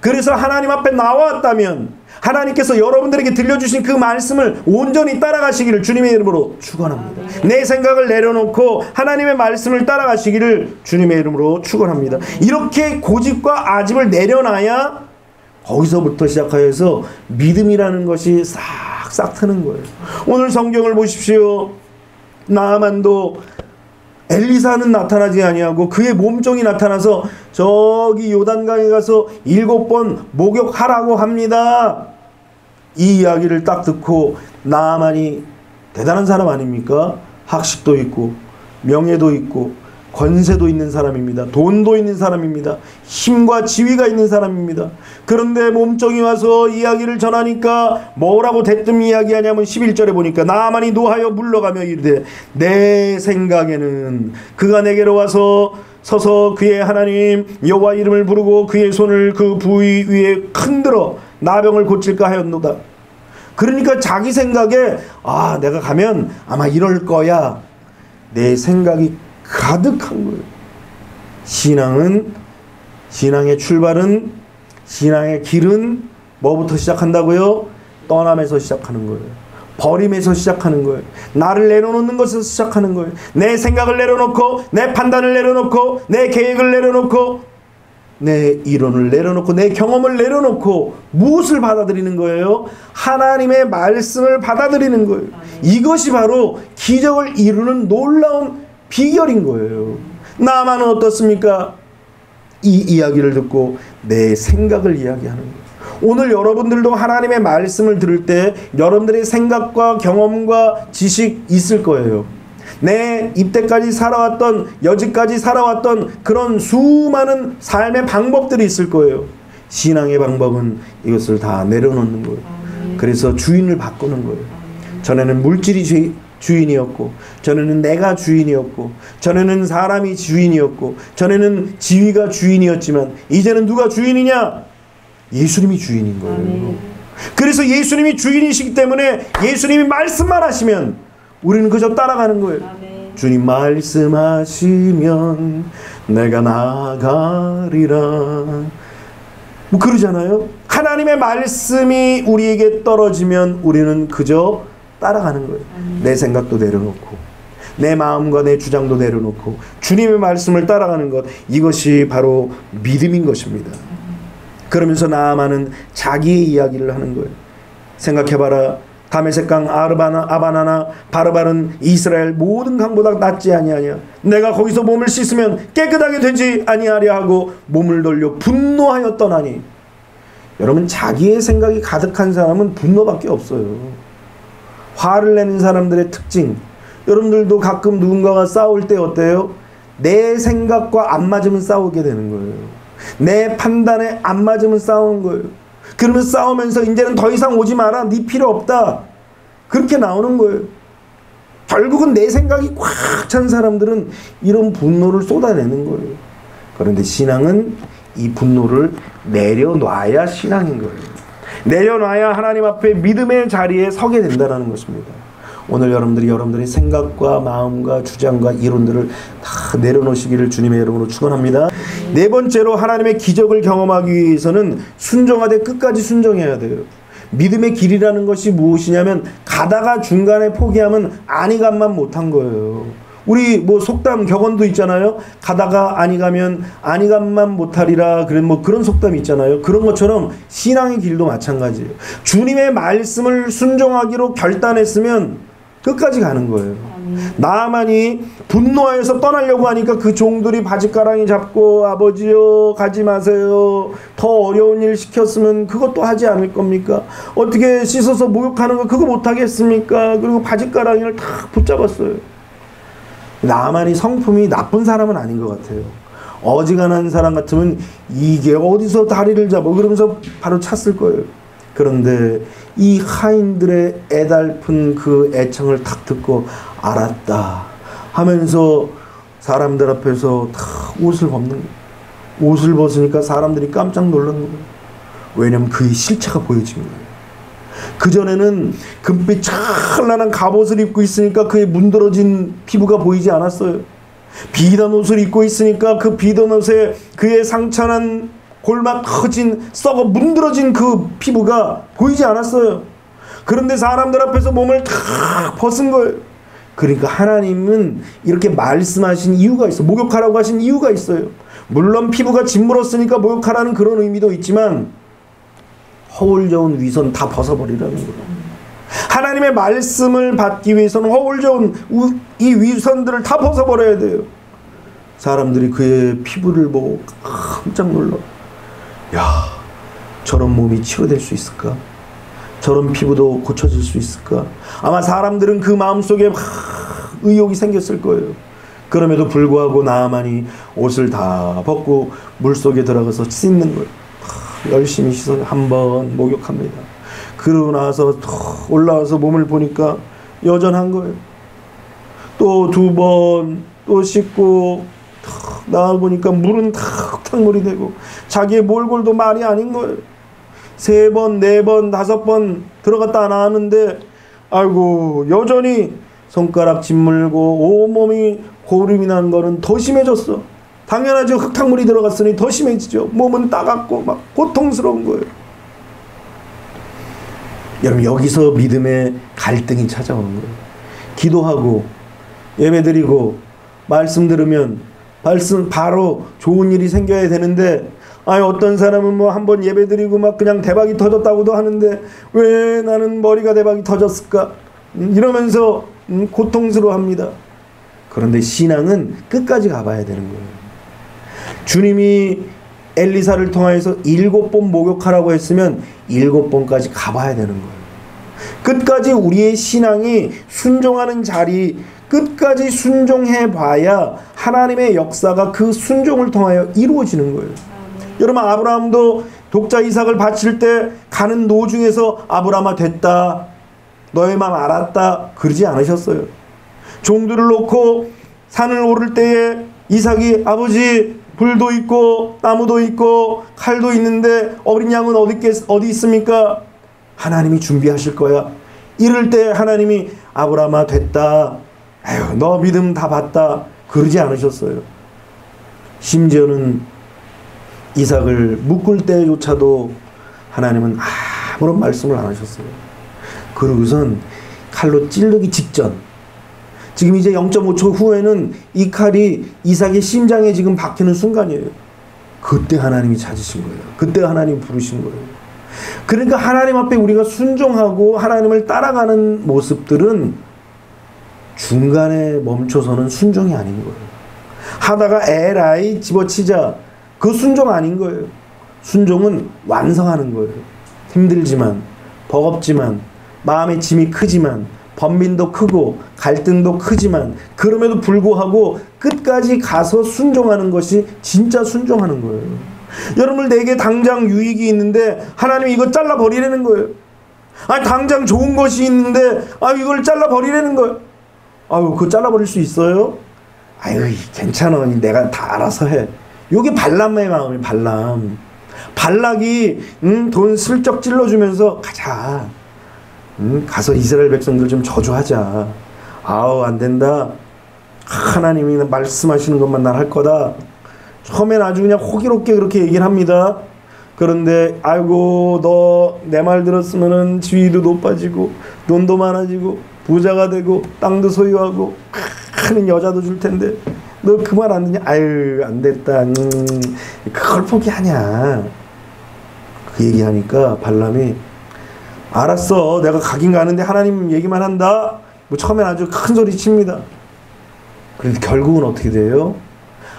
그래서 하나님 앞에 나왔다면 하나님께서 여러분들에게 들려주신 그 말씀을 온전히 따라가시기를 주님의 이름으로 축원합니다. 내 생각을 내려놓고 하나님의 말씀을 따라가시기를 주님의 이름으로 축원합니다. 이렇게 고집과 아집을 내려놔야 거기서부터 시작하여서 믿음이라는 것이 싹싹 트는 거예요. 오늘 성경을 보십시오. 나아만도 엘리사는 나타나지 아니하고 그의 몸종이 나타나서 저기 요단강에 가서 7번 목욕하라고 합니다. 이 이야기를 딱 듣고 나아만이 대단한 사람 아닙니까? 학식도 있고 명예도 있고 권세도 있는 사람입니다. 돈도 있는 사람입니다. 힘과 지위가 있는 사람입니다. 그런데 몸종이 와서 이야기를 전하니까 뭐라고 대뜸 이야기하냐면 11절에 보니까 나아만이 노하여 물러가며 이르되 내 생각에는 그가 내게로 와서 서서 그의 하나님 여호와 이름을 부르고 그의 손을 그 부위 위에 흔들어 나병을 고칠까 하였노다. 그러니까 자기 생각에 내가 가면 아마 이럴 거야. 내 생각이 가득한 거예요. 신앙의 출발은, 신앙의 길은 뭐부터 시작한다고요? 떠남에서 시작하는 거예요. 버림에서 시작하는 거예요. 나를 내려놓는 것에서 시작하는 거예요. 내 생각을 내려놓고, 내 판단을 내려놓고, 내 계획을 내려놓고, 내 이론을 내려놓고, 내 경험을 내려놓고 무엇을 받아들이는 거예요? 하나님의 말씀을 받아들이는 거예요. 이것이 바로 기적을 이루는 놀라운 비결인 거예요. 나만은 어떻습니까? 이 이야기를 듣고 내 생각을 이야기하는 거예요. 오늘 여러분들도 하나님의 말씀을 들을 때 여러분들의 생각과 경험과 지식 있을 거예요. 내 입대까지 살아왔던, 여지까지 살아왔던 그런 수많은 삶의 방법들이 있을 거예요. 신앙의 방법은 이것을 다 내려놓는 거예요. 그래서 주인을 바꾸는 거예요. 전에는 물질이 주인이었고, 전에는 내가 주인이었고, 전에는 사람이 주인이었고, 전에는 지위가 주인이었지만 이제는 누가 주인이냐? 예수님이 주인인 거예요. 그래서 예수님이 주인이시기 때문에 예수님이 말씀만 하시면 우리는 그저 따라가는 거예요. 주님 말씀하시면 내가 나아가리라. 뭐 그러잖아요. 하나님의 말씀이 우리에게 떨어지면 우리는 그저 따라가는 거예요. 내 생각도 내려놓고 내 마음과 내 주장도 내려놓고 주님의 말씀을 따라가는 것, 이것이 바로 믿음인 것입니다. 그러면서 나아만은 자기의 이야기를 하는 거예요. 생각해봐라. 다메섹강 아바나나 바르바는 이스라엘 모든 강보다 낫지 아니하냐. 내가 거기서 몸을 씻으면 깨끗하게 되지 아니하려 하고 몸을 돌려 분노하여 떠나니. 여러분, 자기의 생각이 가득한 사람은 분노밖에 없어요. 화를 내는 사람들의 특징, 여러분들도 가끔 누군가가 싸울 때 어때요? 내 생각과 안 맞으면 싸우게 되는 거예요. 내 판단에 안 맞으면 싸우는 거예요. 그러면서 싸우면서 이제는 더 이상 오지 마라, 네 필요 없다, 그렇게 나오는 거예요. 결국은 내 생각이 꽉 찬 사람들은 이런 분노를 쏟아내는 거예요. 그런데 신앙은 이 분노를 내려놔야 신앙인 거예요. 내려놔야 하나님 앞에 믿음의 자리에 서게 된다는 것입니다. 오늘 여러분들이 여러분들의 생각과 마음과 주장과 이론들을 다 내려놓으시기를 주님의 이름으로 축원합니다. 네 번째로, 하나님의 기적을 경험하기 위해서는 순종하되 끝까지 순종해야 돼요. 믿음의 길이라는 것이 무엇이냐면 가다가 중간에 포기하면 안이감만 못한 거예요. 우리 뭐 속담 격언도 있잖아요. 가다가 아니 가면 아니 감만 못하리라. 그런 뭐 그런 속담이 있잖아요. 그런 것처럼 신앙의 길도 마찬가지예요. 주님의 말씀을 순종하기로 결단했으면 끝까지 가는 거예요. 나아만이 분노하여서 떠나려고 하니까 그 종들이 바짓가랑이 잡고 아버지요 가지 마세요. 더 어려운 일 시켰으면 그것도 하지 않을 겁니까? 어떻게 씻어서 목욕하는 거 그거 못하겠습니까? 그리고 바짓가랑이를 다 붙잡았어요. 나아만이 성품이 나쁜 사람은 아닌 것 같아요. 어지간한 사람 같으면 이게 어디서 다리를 잡아 그러면서 바로 찼을 거예요. 그런데 이 하인들의 애달픈 그 애청을 탁 듣고 알았다 하면서 사람들 앞에서 다 옷을 벗는 거예요. 옷을 벗으니까 사람들이 깜짝 놀란 거예요. 왜냐면 그의 실체가 보여진 거예요. 그전에는 금빛 찬란한 갑옷을 입고 있으니까 그의 문드러진 피부가 보이지 않았어요. 비단 옷을 입고 있으니까 그 비단 옷에 그의 상처난 골마 터진 썩어 문드러진 그 피부가 보이지 않았어요. 그런데 사람들 앞에서 몸을 다 벗은 거예요. 그러니까 하나님은 이렇게 말씀하신 이유가 있어요. 목욕하라고 하신 이유가 있어요. 물론 피부가 짓물었으니까 목욕하라는 그런 의미도 있지만 허울좋은 위선 다 벗어버리라는 거예요. 하나님의 말씀을 받기 위해서는 허울좋은 이 위선들을 다 벗어버려야 돼요. 사람들이 그의 피부를 보고 깜짝 놀라. 야, 저런 몸이 치료될 수 있을까? 저런 피부도 고쳐질 수 있을까? 아마 사람들은 그 마음속에 의욕이 생겼을 거예요. 그럼에도 불구하고 나아만이 옷을 다 벗고 물속에 들어가서 씻는 거예요. 열심히 씻어서 한번 목욕합니다. 그러고 나서 올라와서 몸을 보니까 여전한 거예요. 또 2번 또 씻고 나와보니까 물은 다 흙탕물이 되고 자기의 몰골도 말이 아닌 거예요. 3번, 4번, 5번 들어갔다 나왔는데 아이고 여전히 손가락 짓물고 온몸이 고름이 난 거는 더 심해졌어. 당연하죠. 흙탕물이 들어갔으니 더 심해지죠. 몸은 따갑고 막 고통스러운 거예요. 여러분 여기서 믿음의 갈등이 찾아오는 거예요. 기도하고 예배드리고 말씀 들으면 바로 좋은 일이 생겨야 되는데 어떤 사람은 뭐 한번 예배드리고 막 그냥 대박이 터졌다고도 하는데 왜 나는 머리가 대박이 터졌을까 이러면서 고통스러워합니다. 그런데 신앙은 끝까지 가봐야 되는 거예요. 주님이 엘리사를 통하여서 7번 목욕하라고 했으면 7번까지 가봐야 되는 거예요. 끝까지 우리의 신앙이 순종하는 자리 끝까지 순종해봐야 하나님의 역사가 그 순종을 통하여 이루어지는 거예요. 여러분 아브라함도 독자 이삭을 바칠 때 가는 도중에서 아브라함아 됐다 너의 마음 알았다 그러지 않으셨어요. 종들을 놓고 산을 오를 때에 이삭이 아버지 불도 있고 나무도 있고 칼도 있는데 어린 양은 어디 있습니까? 하나님이 준비하실 거야. 이럴 때 하나님이 아브라함아 됐다 에휴 너 믿음 다 봤다 그러지 않으셨어요. 심지어는 이삭을 묶을 때조차도 하나님은 아무런 말씀을 안 하셨어요. 그러고선 칼로 찌르기 직전 지금 이제 0.5초 후에는 이 칼이 이삭의 심장에 지금 박히는 순간이에요. 그때 하나님이 찾으신 거예요. 그때 하나님이 부르신 거예요. 그러니까 하나님 앞에 우리가 순종하고 하나님을 따라가는 모습들은 중간에 멈춰서는 순종이 아닌 거예요. 하다가 에라이 집어치자 그 순종 아닌 거예요. 순종은 완성하는 거예요. 힘들지만 버겁지만 마음의 짐이 크지만 번민도 크고 갈등도 크지만 그럼에도 불구하고 끝까지 가서 순종하는 것이 진짜 순종하는 거예요. 여러분 내게 당장 유익이 있는데 하나님이 이거 잘라버리라는 거예요. 당장 좋은 것이 있는데 이걸 잘라버리라는 거예요. 그거 잘라버릴 수 있어요? 괜찮아 내가 다 알아서 해. 요게 발람의 마음이에요. 발락이 돈 슬쩍 찔러주면서 가자. 가서 이스라엘 백성들 좀 저주하자. 안 된다. 하나님이 말씀하시는 것만 난 할 거다. 처음엔 아주 그냥 호기롭게 그렇게 얘기를 합니다. 그런데 아이고 너 내 말 들었으면은 지위도 높아지고 돈도 많아지고 부자가 되고 땅도 소유하고 많은 여자도 줄 텐데 너 그 말 안 듣냐? 아유 안 됐다. 그걸 포기하냐? 그 얘기하니까 발람이 알았어, 내가 가긴 가는데 하나님 얘기만 한다. 뭐 처음엔 아주 큰 소리 칩니다. 그런데 결국은 어떻게 돼요?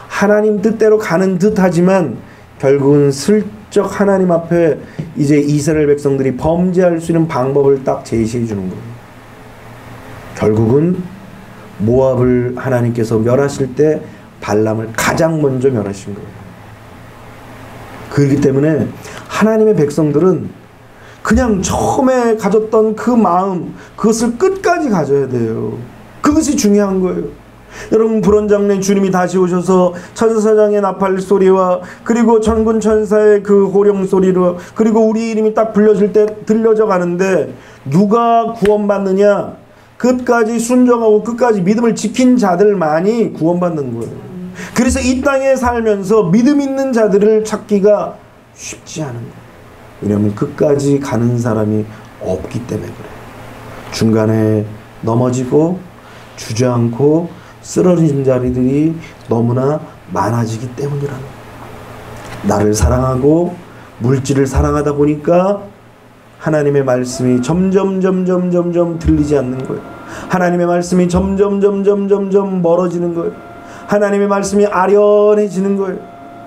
하나님 뜻대로 가는 듯 하지만 결국은 슬쩍 하나님 앞에 이제 이스라엘 백성들이 범죄할 수 있는 방법을 딱 제시해 주는 거예요. 결국은 모압을 하나님께서 멸하실 때 발람을 가장 먼저 멸하신 거예요. 그렇기 때문에 하나님의 백성들은 그냥 처음에 가졌던 그 마음, 그것을 끝까지 가져야 돼요. 그것이 중요한 거예요. 여러분, 불원장래 주님이 다시 오셔서 천사장의 나팔 소리와 그리고 천군 천사의 그 호령 소리로 그리고 우리 이름이 딱 불려질 때 들려져 가는데 누가 구원받느냐? 끝까지 순종하고 끝까지 믿음을 지킨 자들만이 구원받는 거예요. 그래서 이 땅에 살면서 믿음 있는 자들을 찾기가 쉽지 않은 거예요. 왜냐하면 끝까지 가는 사람이 없기 때문에 그래요. 중간에 넘어지고 주저앉고 쓰러진 자리들이 너무나 많아지기 때문이라는 거예요. 나를 사랑하고 물질을 사랑하다 보니까 하나님의 말씀이 점점 들리지 않는 거예요. 하나님의 말씀이 점점 멀어지는 거예요. 하나님의 말씀이 아련해지는 거예요.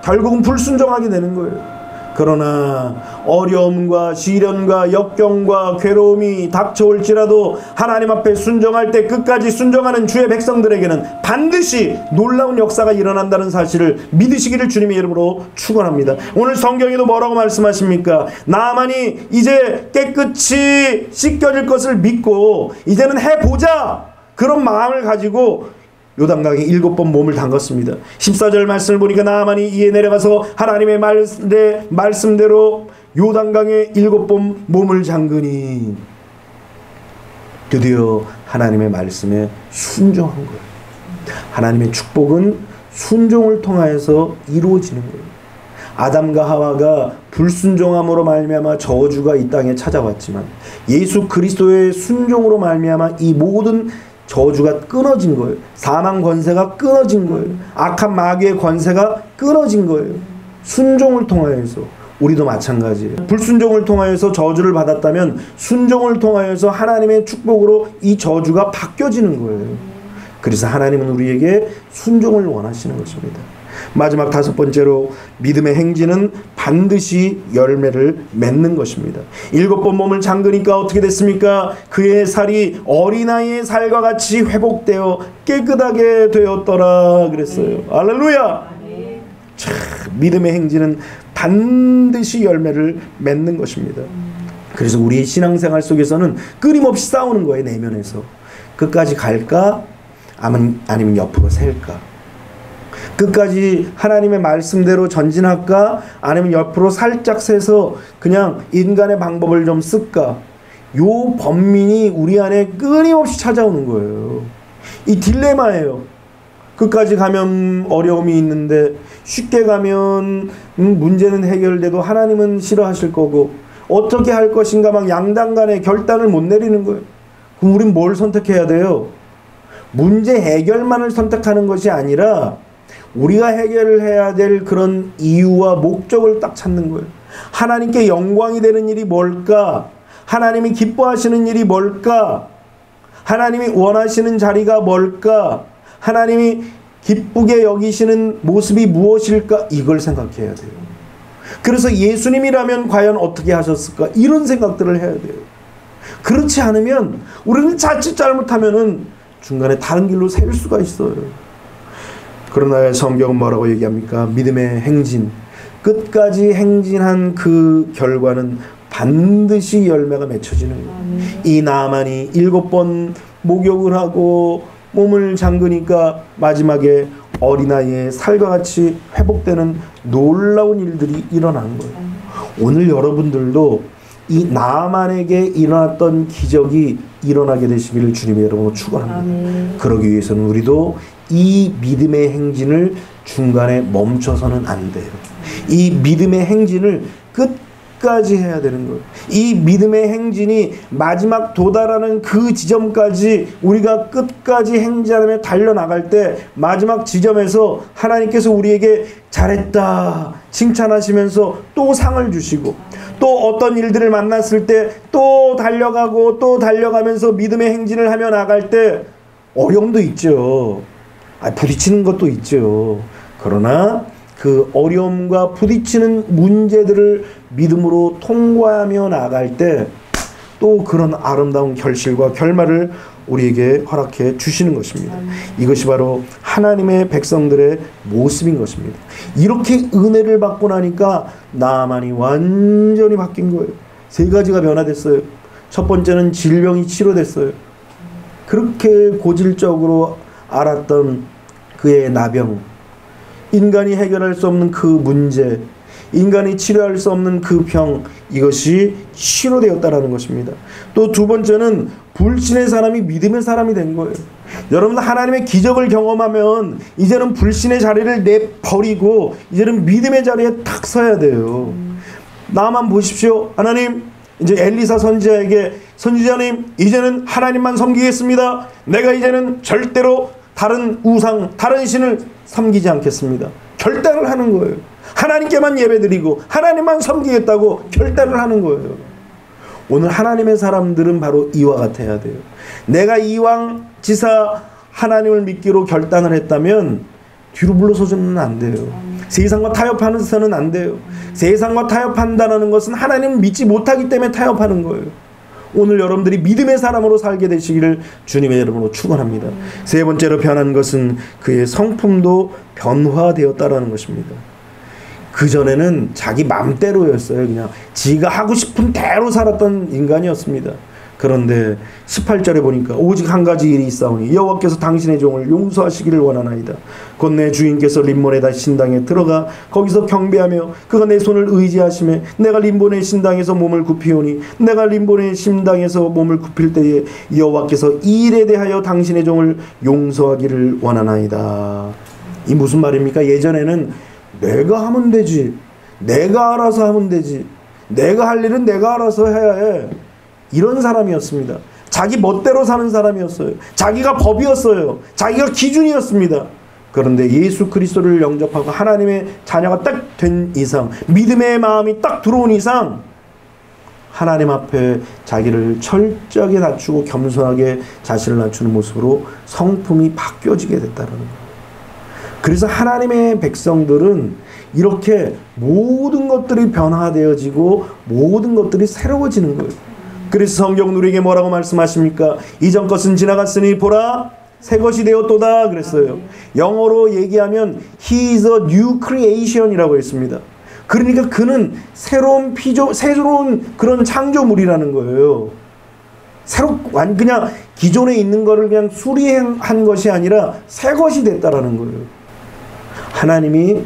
결국은 불순종하게 되는 거예요. 그러나 어려움과 시련과 역경과 괴로움이 닥쳐올지라도 하나님 앞에 순종할 때 끝까지 순종하는 주의 백성들에게는 반드시 놀라운 역사가 일어난다는 사실을 믿으시기를 주님의 이름으로 축원합니다. 오늘 성경에도 뭐라고 말씀하십니까? 나만이 이제 깨끗이 씻겨질 것을 믿고 이제는 해보자, 그런 마음을 가지고 요단강에 7번 몸을 담갔습니다. 14절 말씀을 보니까 나만이 이에 내려가서 하나님의 말씀대로 요단강에 7번 몸을 잠그니 드디어 하나님의 말씀에 순종한 거예요. 하나님의 축복은 순종을 통하여서 이루어지는 거예요. 아담과 하와가 불순종함으로 말미암아 저주가 이 땅에 찾아왔지만 예수 그리스도의 순종으로 말미암아 이 모든 저주가 끊어진 거예요. 사망 권세가 끊어진 거예요. 악한 마귀의 권세가 끊어진 거예요. 순종을 통하여서. 우리도 마찬가지예요. 불순종을 통하여서 저주를 받았다면 순종을 통하여서 하나님의 축복으로 이 저주가 바뀌어지는 거예요. 그래서 하나님은 우리에게 순종을 원하시는 것입니다. 마지막 5번째로 믿음의 행진은 반드시 열매를 맺는 것입니다. 7번 몸을 잠그니까 어떻게 됐습니까? 그의 살이 어린아이의 살과 같이 회복되어 깨끗하게 되었더라 그랬어요. 할렐루야! 참, 믿음의 행진은 반드시 열매를 맺는 것입니다. 그래서 우리 신앙생활 속에서는 끊임없이 싸우는 거예요. 내면에서 끝까지 갈까? 아니면 옆으로 셀까? 끝까지 하나님의 말씀대로 전진할까? 아니면 옆으로 살짝 새서 그냥 인간의 방법을 좀 쓸까? 요 번민이 우리 안에 끊임없이 찾아오는 거예요. 이 딜레마예요. 끝까지 가면 어려움이 있는데 쉽게 가면 문제는 해결돼도 하나님은 싫어하실 거고 어떻게 할 것인가 막 양당 간에 결단을 못 내리는 거예요. 그럼 우린 뭘 선택해야 돼요? 문제 해결만을 선택하는 것이 아니라 우리가 해결을 해야 될 그런 이유와 목적을 딱 찾는 거예요. 하나님께 영광이 되는 일이 뭘까? 하나님이 기뻐하시는 일이 뭘까? 하나님이 원하시는 자리가 뭘까? 하나님이 기쁘게 여기시는 모습이 무엇일까? 이걸 생각해야 돼요. 그래서 예수님이라면 과연 어떻게 하셨을까? 이런 생각들을 해야 돼요. 그렇지 않으면 우리는 자칫 잘못하면은 중간에 다른 길로 셀 수가 있어요. 그러나 성경은 뭐라고 얘기합니까? 믿음의 행진, 끝까지 행진한 그 결과는 반드시 열매가 맺혀지는 거예요. 이 나만이 7번 목욕을 하고 몸을 잠그니까 마지막에 어린아이의 살과 같이 회복되는 놀라운 일들이 일어나는 거예요. 오늘 여러분들도 이 나만에게 일어났던 기적이 일어나게 되시기를 주님의 이름으로 축원합니다. 그러기 위해서는 우리도 이 믿음의 행진을 중간에 멈춰서는 안 돼요. 이 믿음의 행진을 끝까지 해야 되는 거예요. 이 믿음의 행진이 마지막 도달하는 그 지점까지 우리가 끝까지 행진하며 달려나갈 때 마지막 지점에서 하나님께서 우리에게 잘했다 칭찬하시면서 또 상을 주시고, 또 어떤 일들을 만났을 때 또 달려가고 또 달려가면서 믿음의 행진을 하며 나갈 때 어려움도 있죠. 부딪히는 것도 있죠. 그러나 그 어려움과 부딪히는 문제들을 믿음으로 통과하며 나갈 때 또 그런 아름다운 결실과 결말을 우리에게 허락해 주시는 것입니다. 이것이 바로 하나님의 백성들의 모습인 것입니다. 이렇게 은혜를 받고 나니까 나만이 완전히 바뀐 거예요. 세 가지가 변화됐어요. 첫 번째는 질병이 치료됐어요. 그렇게 고질적으로 알았던 그의 나병, 인간이 해결할 수 없는 그 문제, 인간이 치료할 수 없는 그 병, 이것이 치료되었다라는 것입니다. 또 두 번째는 불신의 사람이 믿음의 사람이 된 거예요. 여러분, 하나님의 기적을 경험하면 이제는 불신의 자리를 내버리고 이제는 믿음의 자리에 탁 서야 돼요. 나만 보십시오. 하나님, 이제 엘리사 선지자에게, 선지자님, 이제는 하나님만 섬기겠습니다. 내가 이제는 절대로 다른 우상, 다른 신을 섬기지 않겠습니다. 결단을 하는 거예요. 하나님께만 예배드리고 하나님만 섬기겠다고 결단을 하는 거예요. 오늘 하나님의 사람들은 바로 이와 같아야 돼요. 내가 이왕 지사 하나님을 믿기로 결단을 했다면 뒤로 물러서서는 안 돼요. 세상과 타협하면서는 안 돼요. 세상과 타협한다는 것은 하나님을 믿지 못하기 때문에 타협하는 거예요. 오늘 여러분들이 믿음의 사람으로 살게 되시기를 주님의 이름으로 축원합니다. 세 번째로 변한 것은 그의 성품도 변화되었다라는 것입니다. 그전에는 자기 맘대로였어요. 그냥 지가 하고 싶은 대로 살았던 인간이었습니다. 그런데 18절에 보니까 오직 한 가지 일이 있사오니 여호와께서 당신의 종을 용서하시기를 원하나이다. 곧 내 주인께서 림몬의 신당에 들어가 거기서 경배하며 그가 내 손을 의지하시매 내가 림몬의 신당에서 몸을 굽히오니 내가 림몬의 신당에서 몸을 굽힐 때에 여호와께서 이 일에 대하여 당신의 종을 용서하기를 원하나이다. 이 무슨 말입니까? 예전에는 내가 하면 되지, 내가 알아서 하면 되지, 내가 할 일은 내가 알아서 해야 해, 이런 사람이었습니다. 자기 멋대로 사는 사람이었어요. 자기가 법이었어요. 자기가 기준이었습니다. 그런데 예수 그리스도를 영접하고 하나님의 자녀가 딱 된 이상, 믿음의 마음이 딱 들어온 이상 하나님 앞에 자기를 철저하게 낮추고 겸손하게 자신을 낮추는 모습으로 성품이 바뀌어지게 됐다는 거예요. 그래서 하나님의 백성들은 이렇게 모든 것들이 변화되어지고 모든 것들이 새로워지는 거예요. 그래서 성경 우리에게 뭐라고 말씀하십니까? 이전 것은 지나갔으니 보라 새 것이 되었도다 그랬어요. 영어로 얘기하면 He is a new creation이라고 했습니다. 그러니까 그는 새로운 그런 창조물이라는 거예요. 그냥 기존에 있는 거를 그냥 수리한 것이 아니라 새 것이 됐다라는 거예요. 하나님이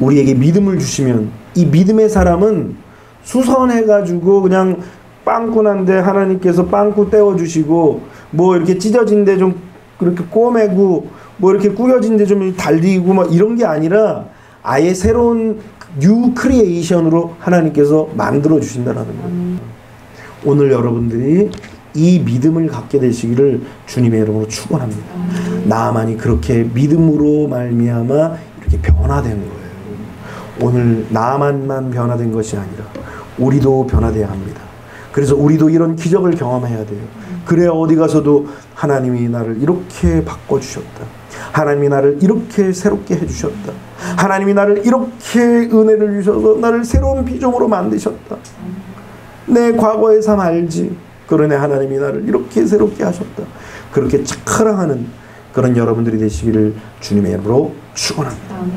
우리에게 믿음을 주시면 이 믿음의 사람은 수선해가지고 그냥 빵꾸난데 하나님께서 빵꾸 떼어주시고 뭐 이렇게 찢어진데 좀 그렇게 꼬매고 뭐 이렇게 꾸겨진데 좀 달리고 막 이런 게 아니라 아예 새로운 뉴 크리에이션으로 하나님께서 만들어 주신다는 거예요. 오늘 여러분들이 이 믿음을 갖게 되시기를 주님의 이름으로 축원합니다. 나만이 그렇게 믿음으로 말미암아 이렇게 변화된 거예요. 오늘 나만만 변화된 것이 아니라 우리도 변화돼야 합니다. 그래서 우리도 이런 기적을 경험해야 돼요. 그래야 어디 가서도 하나님이 나를 이렇게 바꿔주셨다. 하나님이 나를 이렇게 새롭게 해주셨다. 하나님이 나를 이렇게 은혜를 주셔서 나를 새로운 피조물로 만드셨다. 내 과거의 삶 알지? 그러네 하나님이 나를 이렇게 새롭게 하셨다. 그렇게 자랑하는 그런 여러분들이 되시기를 주님의 이름으로 축원합니다.